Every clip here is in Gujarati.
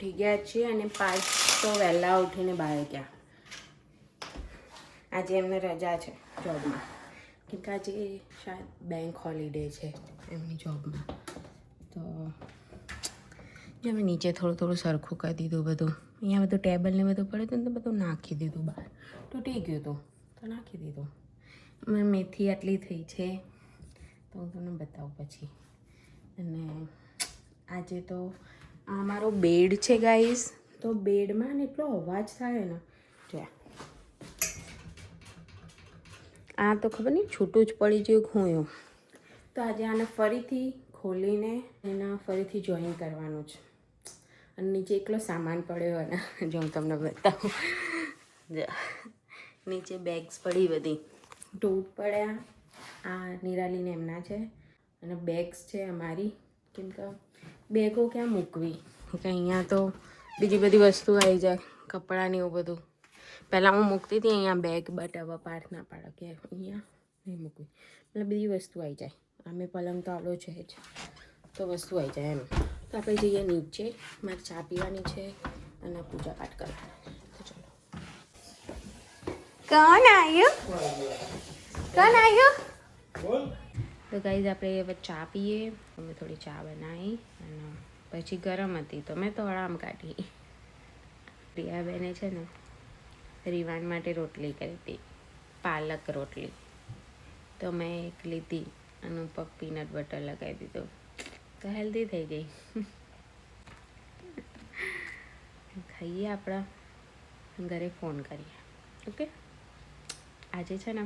ઉઠી ગયા છીએ અને 5 તો વહેલા ઉઠીને બહાર ગયા. આજે એમને રજા છે જોબમાં, કેમ કે આજે શાયદ બેંક હોલિડે છે એમની જોબમાં. તો જો મેં નીચે થોડું સરખું કરી દીધું બધું. અહીંયા બધું ટેબલ ને બધું પડ્યું હતું ને તો બધું નાખી દીધું બહાર. તૂટી ગયું હતું તો નાખી દીધું. મેથી આટલી થઈ છે તો હું તમને બતાવું પછી. અને આજે તો આ મારો બેડ છે ગાઈસ. તો બેડમાં ને એટલો અવાજ થાય ને, જો આ તો ખબર નહીં છૂટું જ પડી ગયું હું એવું. તો આજે આને ફરીથી ખોલીને એના ફરીથી જોઈન કરવાનું છે. અને નીચે એકલો સામાન પડ્યો અને જો હું તમને બતાવું, નીચે બેગ્સ પડી બધી. ટૂટ પડ્યા, આ નિરાલીને એમના છે અને બેગ્સ છે અમારી. કેમ કે બેગો ક્યાં મૂકવી, કે અહીંયા તો બીજી બધી વસ્તુ આવી જાય, કપડાં ને એવું બધું. પહેલાં હું મૂકતી હતી અહીંયા બેગ, બટ હવે પાઠ ના પાડે કે અહીંયા નહીં મૂકવી, મતલબ બધી વસ્તુ આવી જાય. અમે પલંગ તો આવડો છે જ, તો વસ્તુ આવી જાય એમ. તો આપણે જઈએ નીચે, મારે ચા પીવાની છે અને પૂજા પાઠ કરવાની. તો ચલો. કોણ આવ્યું? કોણ આવ્યું? તો ગાઈઝ આપણે હવે ચા પીએ. અમે થોડી ચા બનાવી અને પછી ગરમ હતી તો મેં તો હળામ કાઢી. પ્રિયાબેને છે ને રીવાન માટે રોટલી કરી હતી, પાલક રોટલી. તો મેં એક લીધી અને ઉપર પીનટ બટર લગાવી દીધું તો હેલ્ધી થઈ ગઈ. ખાઈએ આપણા ઘરે ફોન કરીએ. ઓકે, આજે છે ને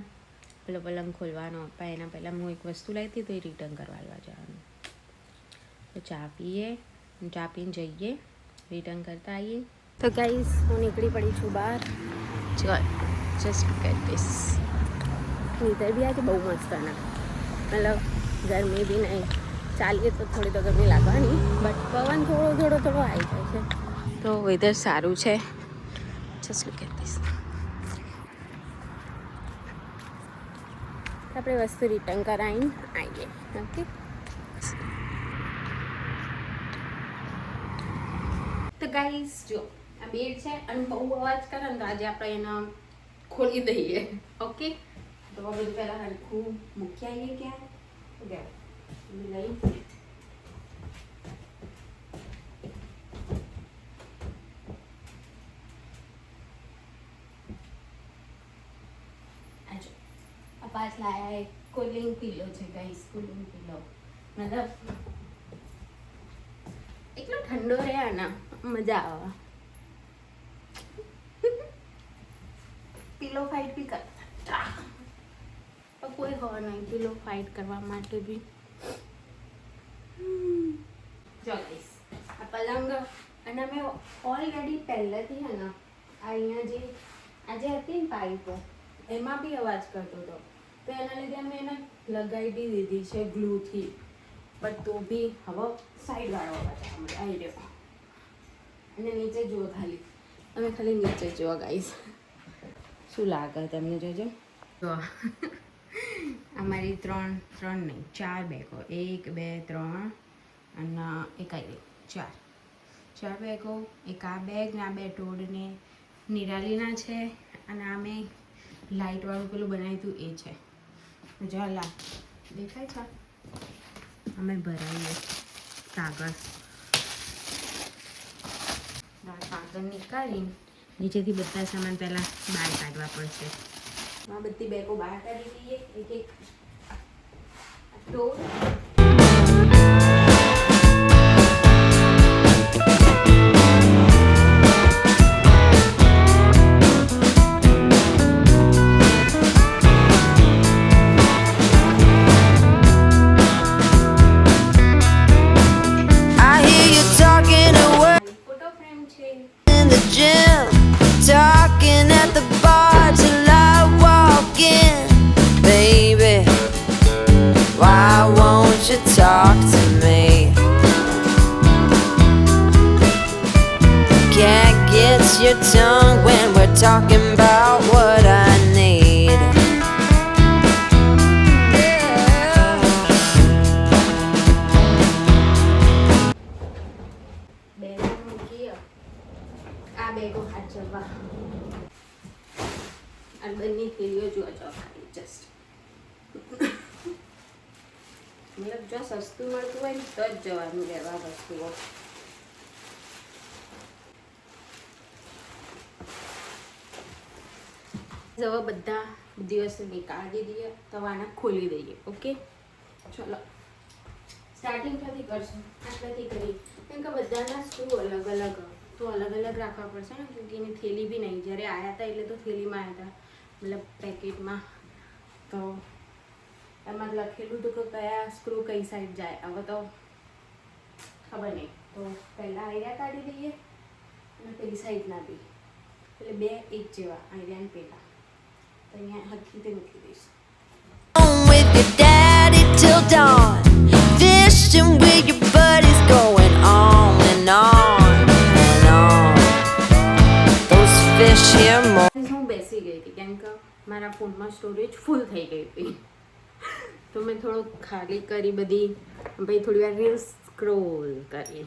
પેલો પલંગ ખોલવાનો પણ એના પહેલાં હું એક વસ્તુ લાવી હતી તો એ રિટર્ન કરવા જવાનું. તો ચા પીએ, ચા પીને જઈએ, રિટર્ન કરતા આવીએ. તો ગાઈસ હું નીકળી પડી છું બહાર. ચલ જસ્ટ લુક એટ ધીસ. નીતર બી આજે બહુ મસ્ત ના, મતલબ ગરમી બી નહીં. ચાલીએ તો થોડી તો ગરમી લાગવાની, બટ પવન થોડો આવી જાય છે તો વેધર સારું છે. Just look at this. આપણે વસ્તુ રિટર્ન કરાવીને આવીએ. ઓકે, તો ગાઈસ જો આ બેડ છે અને બહુ અવાજ કરે ને તો આજે આપણે એને ખોલી દઈએ. ઓકે, તો બધું પહેલાં હરખું મૂકી આવીએ. ક્યાં લઈ પાસ લાયા એક કુલિંગ પીલો છે ગાઈસ. કુલિંગ પીલો મતલબ એટલો ઠંડો રહે ને મજા આવે. પીલો ફાઇટ બી કરતા કોઈ હોય નહીં પીલો ફાઇટ કરવા માટે બી. જો ગાઈસ આ પલંગ અને અમે ઓલરેડી પહેલેથી હે ને અહીંયા જે આજે હતી ને પાઇપો એમાં બી અવાજ કરતો હતો, તો એના લીધે અમે એને લગાવી બી દીધી છે ગ્લુથી. બટ તો બી હવે સાઈડવાળો અવાજ આવી રહ્યો. અને નીચે જુઓ, તમે ખાલી નીચે જુઓ ગાઈસ, શું લાગે તમને જોજો. જો અમારી ત્રણ નહીં 4 બેગો, 1 2 3 અને એક આવી 4 બેગો. એક આ બેગ ને આ 2 ટોડને નિરાલીના છે અને આ મેં લાઇટવાળું પેલું બનાવ્યું હતું એ છે. જો લા દેખાય છે, અમે ભરાઈએ કાગળ નીકાળીને નીચેથી બધા સામાન પહેલાં બહાર કાઢવા પડશે. આ બધી બેગો બહાર કાઢી દઈએ એક એક. તો talk to me. Can't get your tongue when we're talking about what I need. Bag મૂકીએ ખાલી જસ્ટ મતલબ જો સસ્તું મળતું હોય ને તો જ જવાનું લેવા વસ્તુઓ. હવે બધા દિવસ નીકાળી દઈએ તો આને ખોલી દઈએ. ઓકે ચલો સ્ટાર્ટિંગ ક્યાંથી કરશું? આટલાથી કરી કેમ કે બધાના સ્ક્રૂ અલગ અલગ તો અલગ અલગ રાખવા પડશે ને કેમ કે એની થેલી બી નહીં. જ્યારે આવ્યા હતા એટલે તો થેલીમાં આવ્યા હતા મતલબ પેકેટમાં તો એમાં લખેલું હતું કે કયા સ્ક્રૂ કઈ સાઈડ જાય. હવે તો ખબર નહીં તો પહેલાં આઈડિયા કાઢી દઈએ અને પેલી સાઈડના બી એટલે બે એક જેવા આઈડિયાને પેલા તો અહીંયા હરખી રીતે મૂકી દઈશું. With your daddy till dawn, fishing with your buddies, going on and on and on. Those fish here more. હું બેસી ગઈ હતી કેમ કે મારા ફોનમાં સ્ટોરેજ ફૂલ થઈ ગઈ હતી તો મેં થોડુંક ખાલી કરી બધી પછી થોડી વાર રીલ્સ સ્ક્રોલ કરી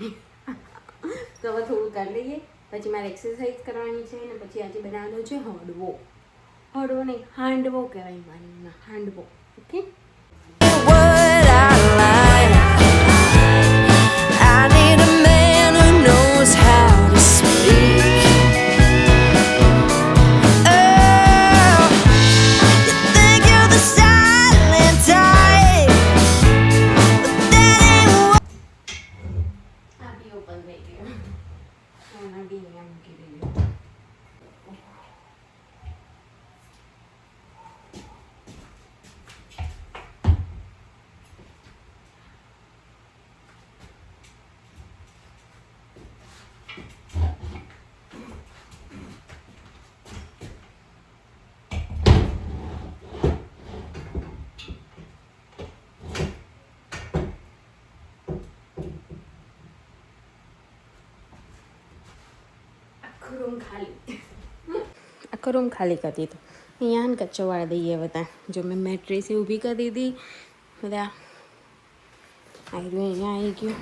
તો હવે થોડું કરી લઈએ પછી મારે એક્સરસાઇઝ કરવાની છે ને પછી આજે બનાવવાનો છે હળવો. હળવો નહીં હાંડવો કહેવાય મારી handvo. Okay What I like, I need a man who knows how to speak. Oh, you think you're the silent type, but that ain't what. આ બી ઓપન થઈ ગયું આના બી અહીંયા મૂકી દઈએ. આખો રૂમ ખાલી કરી દીધો. અહીંયા કચ્ચો વાળી દઈએ બધા. જો મેં મેટ્રેસ ઊભી કરી દીધી બધા આવી ગયું. અહીંયા આવી ગયું.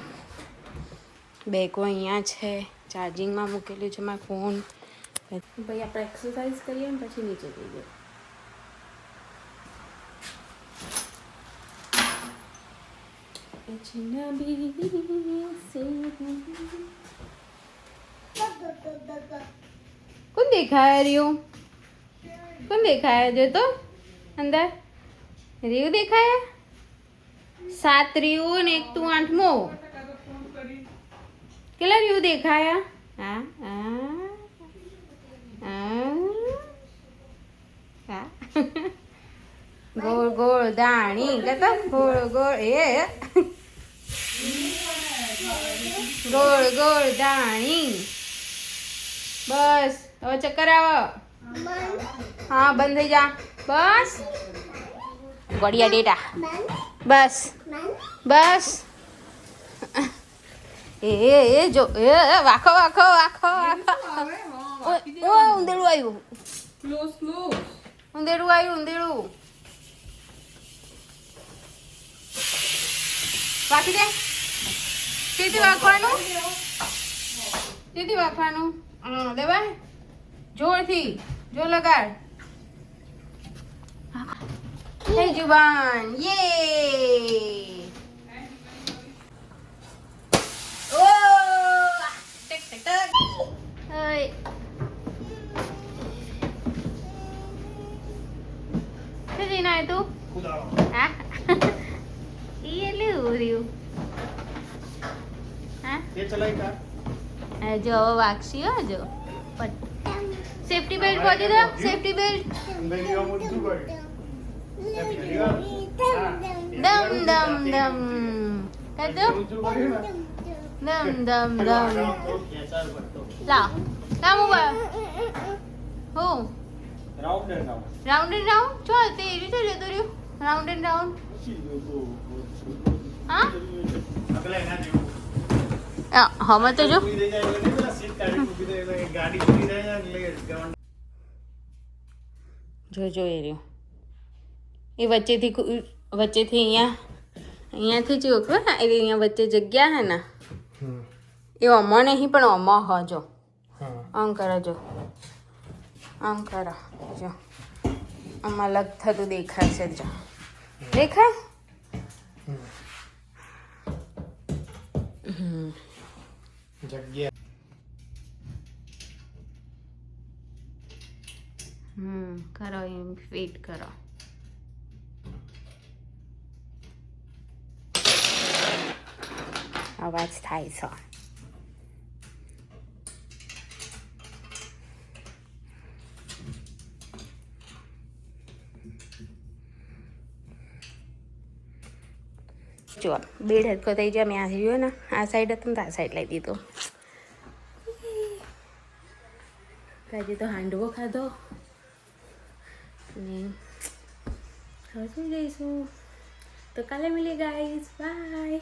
બેગો અહીંયા છે ચાર્જિંગમાં મૂકેલું છે મારો ફોન. ભાઈ આપણે એક્સરસાઇઝ કરીએ ને પછી નીચે જઈએ. કોણ દેખાય રહ્યું? કોણ દેખાય? જો તો અંદર રીવ દેખાય. 7 રીવ ને 1 તું 8મો. કેટલા રીવ દેખાયા? હા ગોળ ગોળ દાણી કહેતો ગોળ ગોળ એ ગોળ ગોળ દાણી. બસ હવે ચક્કર આવો. હા બંધ થઈ જા. બસ ગોળિયા ડેટા. બસ બસ એ જો એ વાખો વાખો વાખો વાખો. ઓ ઉંદેડું આવ્યું. ઉંદેડું આવ્યું. ઉંદેડું વાકી દે. સીધી વાખવાનું. સીધી વાખવાનું. દેવાય જોરથી જો લગાડ. હે જુબાન યે. ઓ ટક ટક ટક. હાય કેદી ના તું? હા એ લેવું રહ્યું. હા ये चलाई का જો વાક્ષી હો જો. સેફટી બેલ્ટ ખોલી દો. Safety belt. बेलियो मुद्दू कर દમ દમ દમ કર દો. દમ દમ દમ લાવ લાવ મોબાઈલ. હો राउंड है ना રાઉન્ડ એન્ડ રાઉન્ડ ચો તે રીતે જતો રહ્યો. Round and round. હા अगला है ना जो હમે તો જો पूरी दे जाएगा नहीं बोला सीट गाड़ी को भी दे गाड़ी पूरी दे जाएगा ले જો એ રહ્યો. એ વચ્ચેથી અહીંયાથી જ ખબર ને એ અહીંયા વચ્ચે જગ્યા હે ને એ અમો નહીં પણ અમો હ જો. આમ કરો જો. આમ કરો જો. આમાં અલગ થતું દેખાશે જો દેખાય જગ્યા કરો એમ ફિટ કરો અવાજ થાય છે જો બેડ હરકો થઈ જાય મેં આ જોયો ને આ સાઈડ હતું ને તો આ સાઈડ લઈ દીધો આજે તો હાંડવો ખાધો અને હવે શું જઈશું તો કાલે મળીએ ગાઈઝ બાય